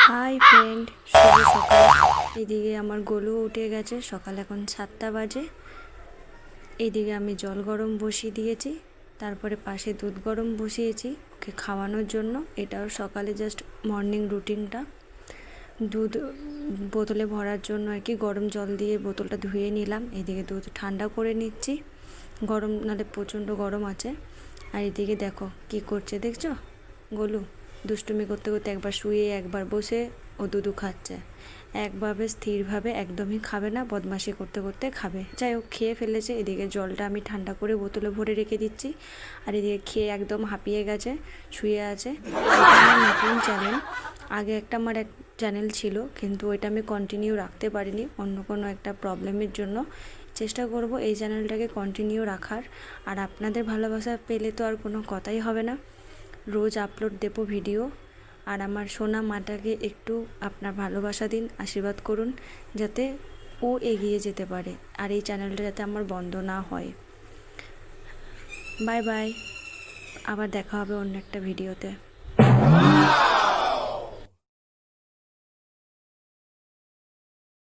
Hi friend, শুভ সকাল। এদিকে আমার গোলু উঠে গেছে, সকাল এখন 7টা বাজে। এইদিকে আমি জল গরম বসিয়ে দিয়েছি, তারপরে পাশে দুধ গরম বসিয়েছি ওকে খাওয়ানোর জন্য। এটাও সকালে জাস্ট মর্নিং রুটিনটা। দুধ বোতলে ভরার জন্য আর কি গরম জল দিয়ে বোতলটা ধুয়ে নিলাম। এদিকে দুধ ঠান্ডা করে নিচ্ছি, গরম নাহলে প্রচণ্ড গরম আছে। আর এদিকে দেখো কি করছে, দেখছো? গোলু দুষ্টুমি করতে করতে একবার শুয়ে একবার বসে ও দুধু খাচ্ছে। একভাবে স্থিরভাবে একদমই খাবে না, বদমাশি করতে করতে খাবে। যাই হোক, খেয়ে ফেলেছে। এদিকে জলটা আমি ঠান্ডা করে বোতলে ভরে রেখে দিচ্ছি। আর এদিকে খেয়ে একদম হাঁপিয়ে গেছে, শুয়ে আছে। এটা আমার নতুন চ্যানেল। আগে একটা আমার এক চ্যানেল ছিল, কিন্তু ওইটা আমি কন্টিনিউ রাখতে পারিনি অন্য কোনো একটা প্রবলেমের জন্য। চেষ্টা করব এই চ্যানেলটাকে কন্টিনিউ রাখার। আর আপনাদের ভালোবাসা পেলে তো আর কোনো কথাই হবে না, রোজ আপলোড দেবো ভিডিও। আর আমার সোনা মাটাকে একটু আপনার ভালোবাসা দিন, আশীর্বাদ করুন যাতে ও এগিয়ে যেতে পারে, আর এই চ্যানেলটা যাতে আমার বন্ধ না হয়। বাই বাই, আবার দেখা হবে অন্য একটা ভিডিওতে।